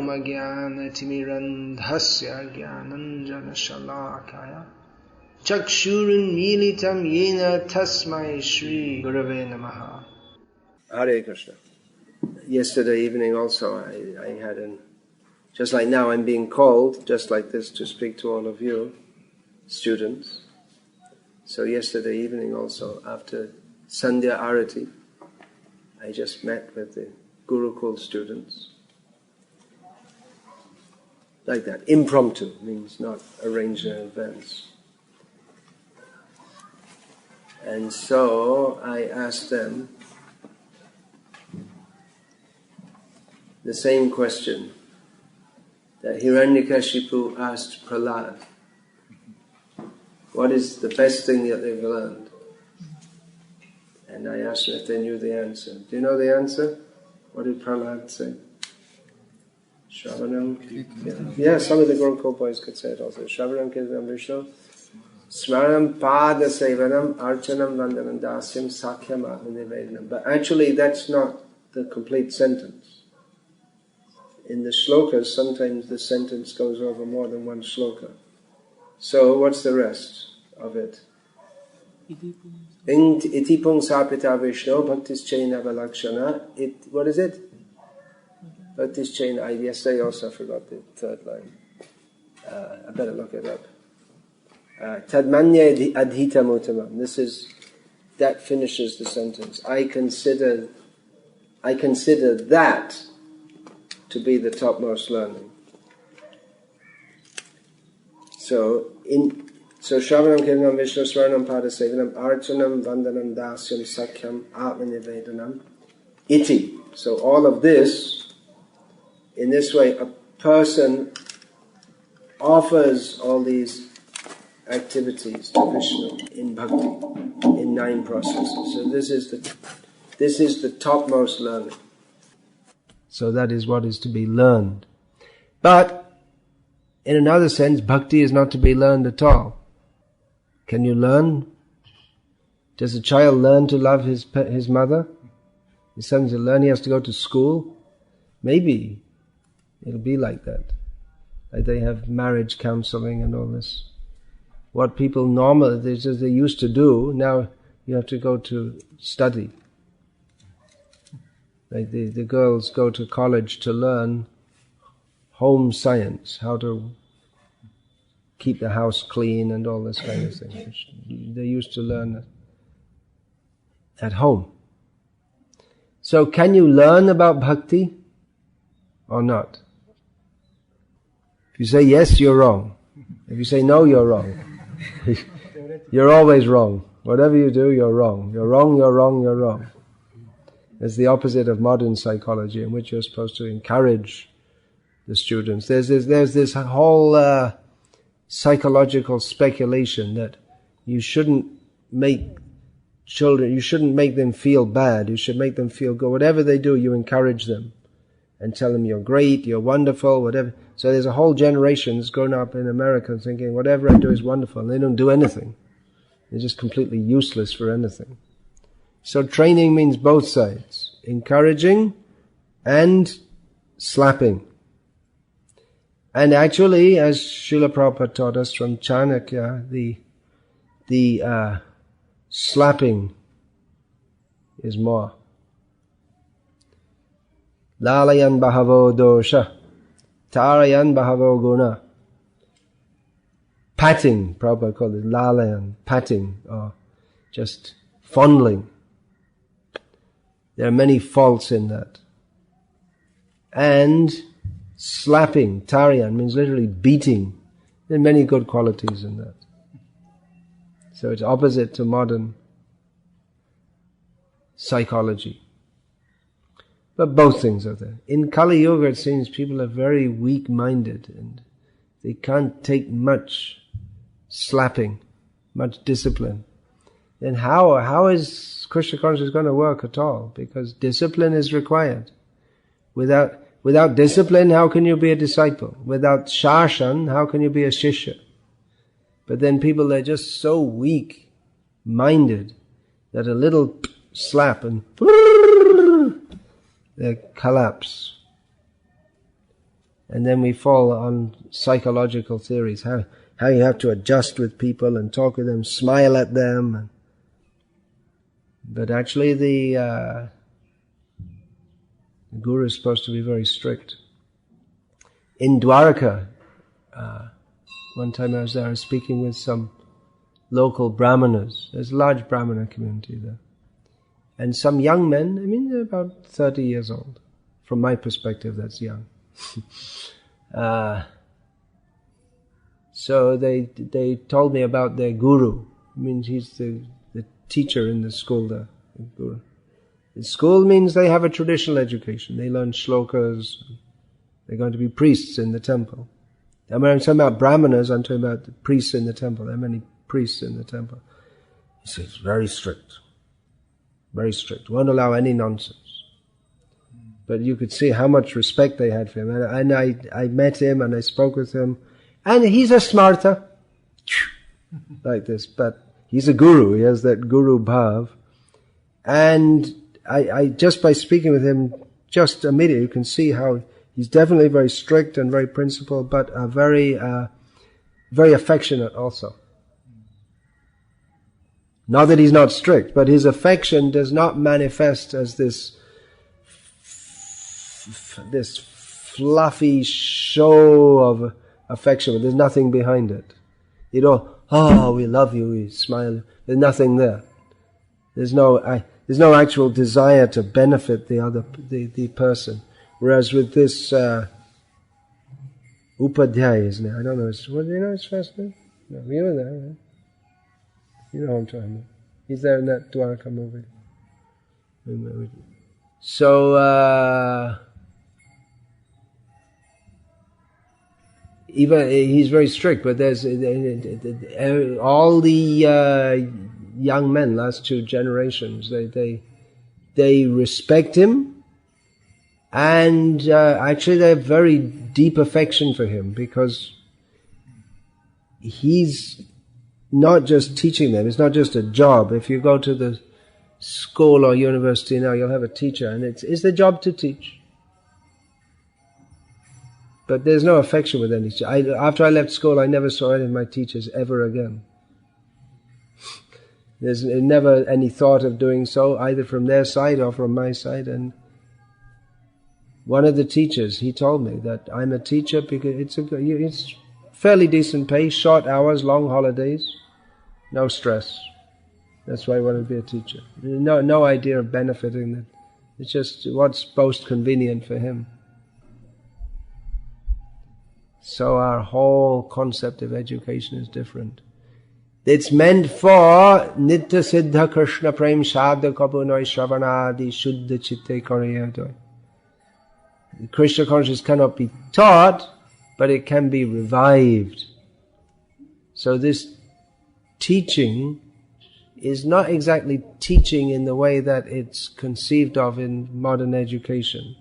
Ajnana Timirandhasya Jnananjana Shalakaya Chakshurun Militam Yena Tasmai Shri Gurave Namaha. Hare Krishna. Yesterday evening also I had just like now I'm being called, just like this, to speak to all of you, students. So yesterday evening also, after Sandhya Arati, I just met with the Gurukul students. Like that, impromptu, means not arranged in advance. And so I asked them the same question that Hiranyakashipu asked Prahlad. What is the best thing that they've learned? And I asked them if they knew the answer. Do you know the answer? What did Prahlad say? Shravanam? Yeah, some of the Gurukul boys could say it also. Shravanam Kirtanam Vishnu Smaranam Pada Sevanam Archanam Vandanam Dasyam Sakhyam Atmanivedanam. But actually that's not the complete sentence. In the shlokas, sometimes the sentence goes over more than one shloka. So what's the rest of it? Iti Pungsapita Vishnu Bhaktis Chaina Valakshana. What is it? Bhaktis Chaina. Yesterday also forgot the third line. I better look it up. Tadmanya Adhita Mutamam. That finishes the sentence. I consider that to be the topmost learning. So Shravanam Kirtanam Vishnu Swaranam Pada Sevanam Archanam Vandanam Dasyam Sakhyam Atmanivedanam Iti. So all of this, in this way, a person offers all these activities to Krishna in bhakti, in 9 processes. So this is the topmost learning. So that is what is to be learned. But in another sense, bhakti is not to be learned at all. Can you learn? Does a child learn to love his mother? Is something to learn? He has to go to school? Maybe it'll be like that. Like they have marriage counseling and all this. What people normally, they used to do, now you have to go to study. Like the girls go to college to learn home science, how to keep the house clean and all this kind of thing, which they used to learn at home. So can you learn about bhakti or not? If you say yes, you're wrong. If you say no, you're wrong. You're always wrong. Whatever you do, you're wrong. You're wrong, you're wrong, you're wrong. It's the opposite of modern psychology, in which you're supposed to encourage the students. There's this whole psychological speculation that you shouldn't make them feel bad. You should make them feel good. Whatever they do, you encourage them and tell them you're great, you're wonderful, whatever. So there's a whole generation that's grown up in America thinking whatever I do is wonderful, and they don't do anything. They're just completely useless for anything. So training means both sides, encouraging and slapping. And actually, as Srila Prabhupada taught us from Chanakya, the slapping is more. Lalayan bahavo dosha, tarayan bahavo guna. Patting, Prabhupada called it lalayan, patting, or just fondling. There are many faults in that. And slapping, tarayan, means literally beating. There are many good qualities in that. So it's opposite to modern psychology. But both things are there. In Kali Yuga, it seems people are very weak-minded and they can't take much slapping, much discipline. Then how is Krishna consciousness going to work at all? Because discipline is required. Without discipline, how can you be a disciple? Without shashan, how can you be a shishya? But then people are just so weak-minded that a little slap and they collapse. And then we fall on psychological theories, how you have to adjust with people and talk with them, smile at them. But actually the Guru is supposed to be very strict. In Dwarka, one time I was there, I was speaking with some local brahmanas. There's a large brahmana community there. And some young men, they're about 30 years old. From my perspective, that's young. So they told me about their guru. He's the teacher in the school there. The guru. The school means they have a traditional education. They learn shlokas. They're going to be priests in the temple. And when I'm talking about brahmanas, I'm talking about the priests in the temple. There are many priests in the temple. He says, very strict. Very strict. Won't allow any nonsense. But you could see how much respect they had for him. And I met him and I spoke with him. And he's a smarta. Like this. But he's a guru. He has that guru bhav. And I just by speaking with him, just immediately you can see how he's definitely very strict and very principled, but very affectionate also. Not that he's not strict, but his affection does not manifest as this fluffy show of affection, but there's nothing behind it. You know, oh, we love you, we smile. There's nothing there. There's no actual desire to benefit the person. Whereas with this Upadhyaya, isn't it? I don't know. Do you know his first name? No, you were there, right? You know what I'm talking about. He's there in that Dwarka movie. So even he's very strict, but there's all the young men, last two generations, they respect him, and actually they have very deep affection for him, because he's not just teaching them. It's not just a job. If you go to the school or university now, you'll have a teacher, and it's the job to teach. But there's no affection with any teacher. After I left school, I never saw any of my teachers ever again. There's never any thought of doing so, either from their side or from my side. And one of the teachers, he told me that I'm a teacher because it's fairly decent pay, short hours, long holidays, no stress. That's why I want to be a teacher. No idea of benefiting them. It's just what's most convenient for him. So our whole concept of education is different. It's meant for Nitya Siddha Krishna Prem Shadha Kabunoi Shravanadi Shuddha Chitte Koriyadoi. Krishna consciousness cannot be taught, but it can be revived. So this teaching is not exactly teaching in the way that it's conceived of in modern education,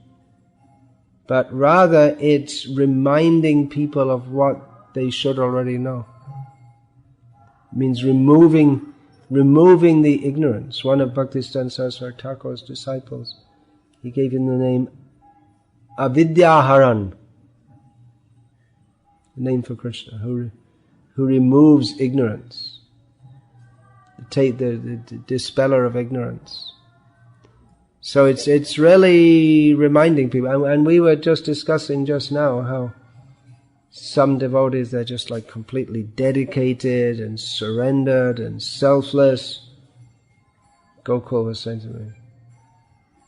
but rather it's reminding people of what they should already know. It means removing the ignorance. One of Bhaktisiddhanta Saraswati Thakur's disciples, he gave him the name Avidyaharan, the name for Krishna, who removes ignorance, the dispeller of ignorance. So it's really reminding people, and we were just discussing just now how some devotees, they're just like completely dedicated and surrendered and selfless. Gokul was saying to me.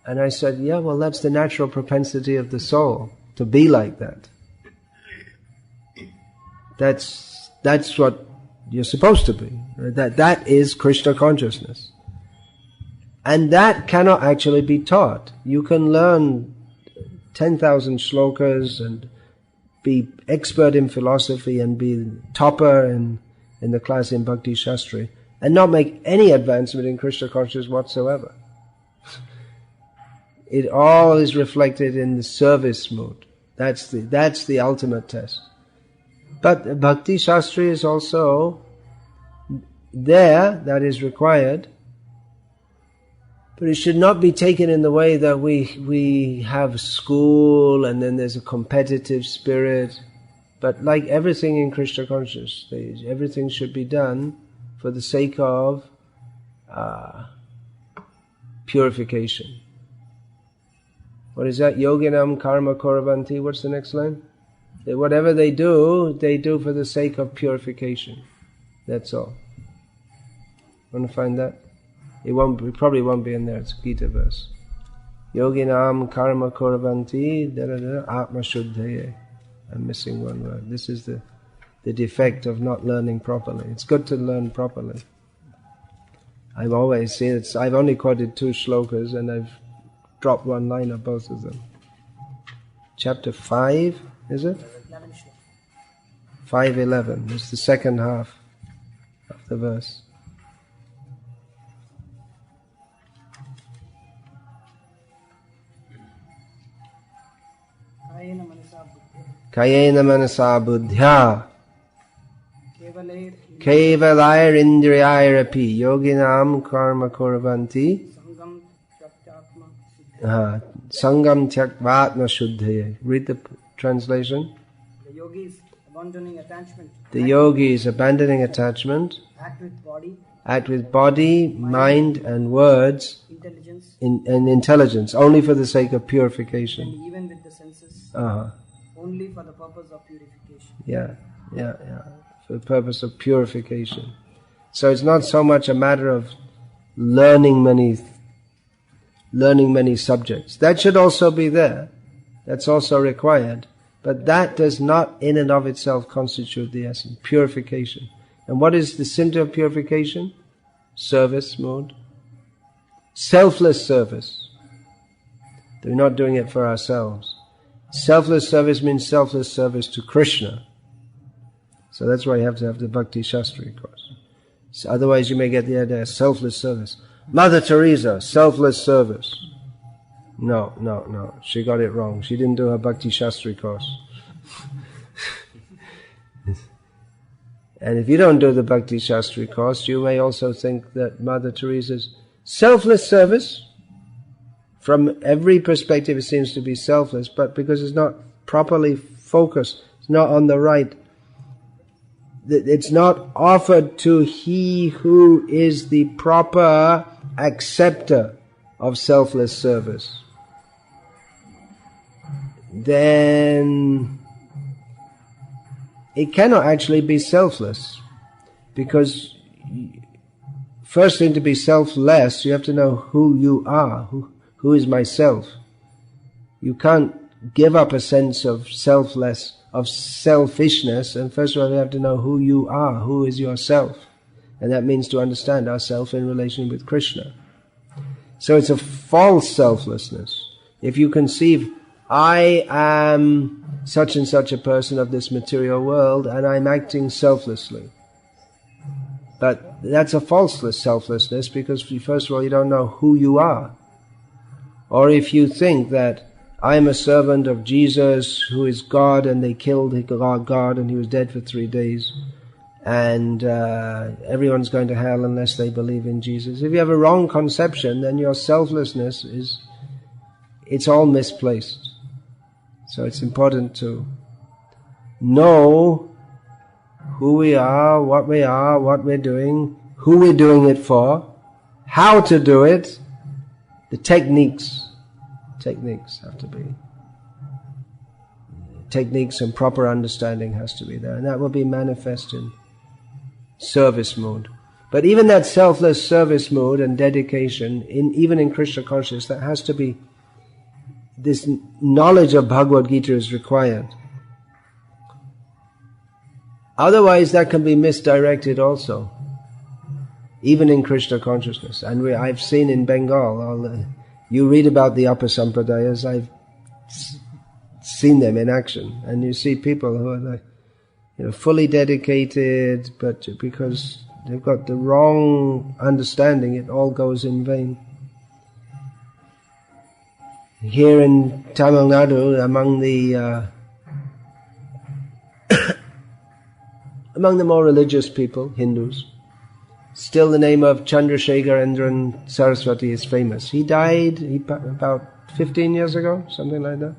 And I said, yeah, well, that's the natural propensity of the soul, to be like that. That's what you're supposed to be. That is Krishna consciousness. And that cannot actually be taught. You can learn 10,000 shlokas and be expert in philosophy and be topper in the class in Bhakti Shastri and not make any advancement in Krishna consciousness whatsoever. It all is reflected in the service mood. That's the ultimate test. But Bhakti Shastri is also there, that is required, But it should not be taken in the way that we have school and then there's a competitive spirit. But like everything in Krishna consciousness, everything should be done for the sake of purification. What is that? Yoginam karma koravanti. What's the next line? Whatever they do for the sake of purification. That's all. Want to find that? It probably won't be in there. It's a Gita verse. Yoginam karma koravanti atma shuddhaye. I'm missing one word. This is the defect of not learning properly. It's good to learn properly. I've always seen it. I've only quoted 2 shlokas and I've dropped one line of both of them. Chapter 5, is it? 5:11. It's the second half of the verse. Kayena manasa buddhya Kevalair indriyairapi yoginam karma koravanti sangam tyakvatma shuddhaya. Read the translation. The yogi is abandoning attachment. The yogi is abandoning attachment. Act with body, mind and words and intelligence only for the sake of purification. And even with the senses. Only for the purpose of purification. Yeah. For the purpose of purification. So it's not so much a matter of learning many subjects. That should also be there. That's also required. But that does not in and of itself constitute the essence. Purification. And what is the symptom of purification? Service mode. Selfless service. We're not doing it for ourselves. Selfless service means selfless service to Krishna. So that's why you have to have the Bhakti Shastri course. So otherwise you may get the idea of selfless service. Mother Teresa, selfless service. No. She got it wrong. She didn't do her Bhakti Shastri course. And if you don't do the Bhakti Shastri course, you may also think that Mother Teresa's selfless service, from every perspective it seems to be selfless, but because it's not properly focused, it's not on the right, it's not offered to he who is the proper acceptor of selfless service, then it cannot actually be selfless. Because first thing, to be selfless, you have to know who you are. Who is myself? You can't give up a sense of selfishness, and first of all you have to know who you are, who is yourself. And that means to understand ourself in relation with Krishna. So it's a false selflessness. If you conceive, I am such and such a person of this material world and I'm acting selflessly. But that's a false selflessness, because first of all you don't know who you are. Or if you think that I am a servant of Jesus who is God and they killed God and he was dead for 3 days and everyone's going to hell unless they believe in Jesus. If you have a wrong conception, then your selflessness it's all misplaced. So it's important to know who we are, what we're doing, who we're doing it for, how to do it, the techniques have to be. Techniques and proper understanding has to be there, and that will be manifest in service mode. But even that selfless service mode and dedication, even in Krishna consciousness, that has to be, this knowledge of Bhagavad Gita is required. Otherwise that can be misdirected also, even in Krishna consciousness. And I've seen in Bengal, you read about the upper sampradayas, I've seen them in action, and you see people who are fully dedicated, but because they've got the wrong understanding, it all goes in vain. Here in Tamil Nadu, among the more religious people, Hindus, still the name of Chandrasekharendran Saraswati is famous. He died about 15 years ago, something like that.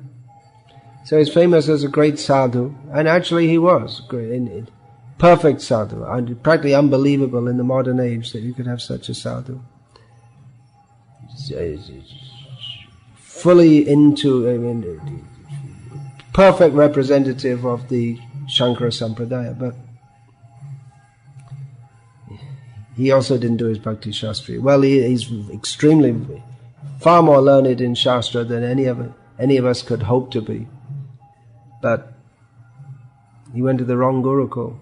So he's famous as a great sadhu, and actually he was great, perfect sadhu, and practically unbelievable in the modern age that you could have such a sadhu. Fully into, perfect representative of the Shankara Sampradaya, but he also didn't do his Bhakti Shastri. Well, he's extremely, far more learned in Shastra than any of us could hope to be. But he went to the wrong Gurukul.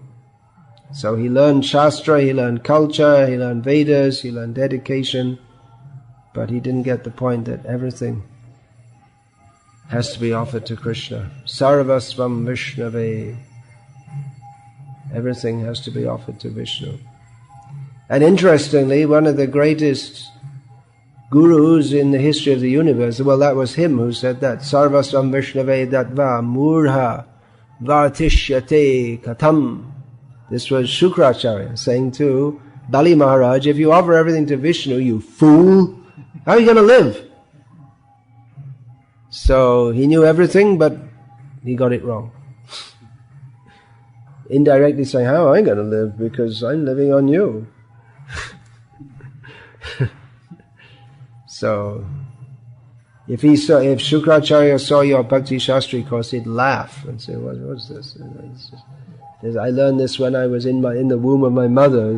So he learned Shastra, he learned culture, he learned Vedas, he learned dedication, but he didn't get the point that everything has to be offered to Krishna. Sarvasvam Vishnave. Everything has to be offered to Vishnu. And interestingly, one of the greatest gurus in the history of the universe, well, that was him who said that. Sarvasvam Vishnave Datva Murha Vartishyate Katam. This was Shukracharya saying to Bali Maharaj, if you offer everything to Vishnu, you fool, how are you going to live? So he knew everything, but he got it wrong. Indirectly saying, how am I going to live? Because I'm living on you. So, if Shukracharya saw your Bhakti Shastri course, he'd laugh and say, what's this? I learned this when I was in the womb of my mother.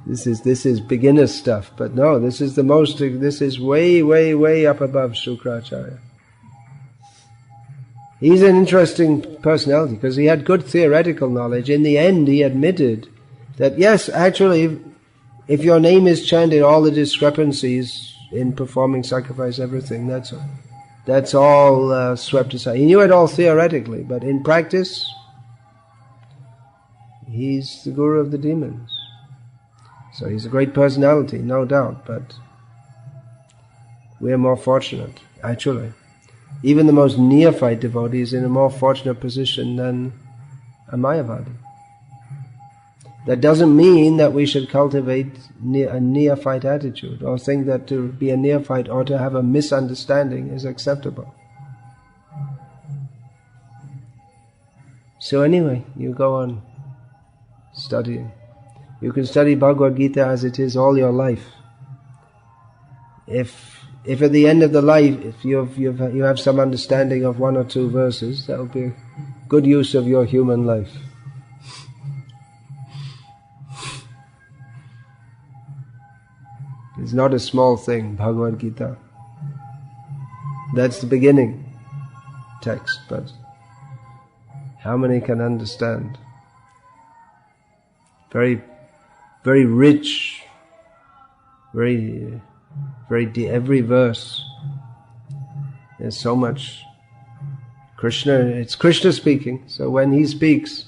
This is beginner stuff, but no, this is way, way, way up above Shukracharya. He's an interesting personality because he had good theoretical knowledge. In the end, he admitted that yes, actually, if your name is chanted, all the discrepancies in performing sacrifice, everything, that's all swept aside. He knew it all theoretically, but in practice, he's the guru of the demons. So he's a great personality, no doubt, but we're more fortunate, actually. Even the most neophyte devotee is in a more fortunate position than a Mayavadi. That doesn't mean that we should cultivate a neophyte attitude or think that to be a neophyte or to have a misunderstanding is acceptable. So anyway, you go on studying. You can study Bhagavad Gita as it is all your life. If at the end of the life, if you have some understanding of one or two verses, that will be a good use of your human life. It's not a small thing, Bhagavad Gita. That's the beginning text, but how many can understand? Very, very rich, very deep. Every verse, there's so much. It's Krishna speaking, so when he speaks,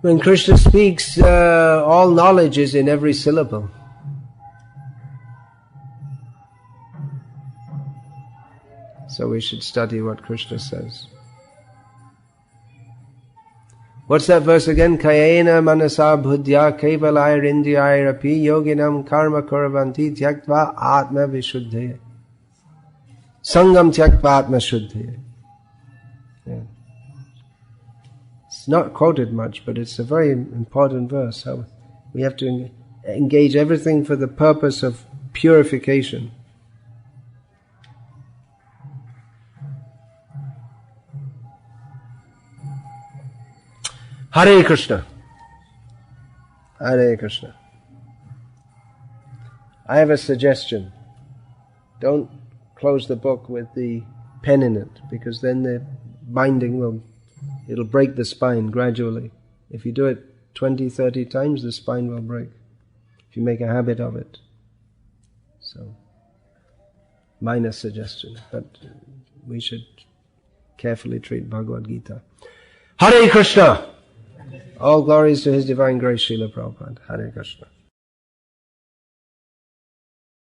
when Krishna speaks, all knowledge is in every syllable. So we should study what Krishna says. What's that verse again? Kayena manasa buddhya kevalayarindriyarapi yoginam karma kuravanti tyaktva atma vishuddhaya. Sangam tyaktva atma shuddhaya. Yeah. It's not quoted much, but it's a very important verse. How we have to engage everything for the purpose of purification. Hare Krishna. Hare Krishna. I have a suggestion. Don't close the book with the pen in it, because then the binding it'll break the spine gradually. If you do it 20, 30 times, the spine will break. If you make a habit of it. So, minor suggestion, but we should carefully treat Bhagavad Gita. Hare Krishna! All glories to His Divine Grace, Srila Prabhupada. Hare Krishna.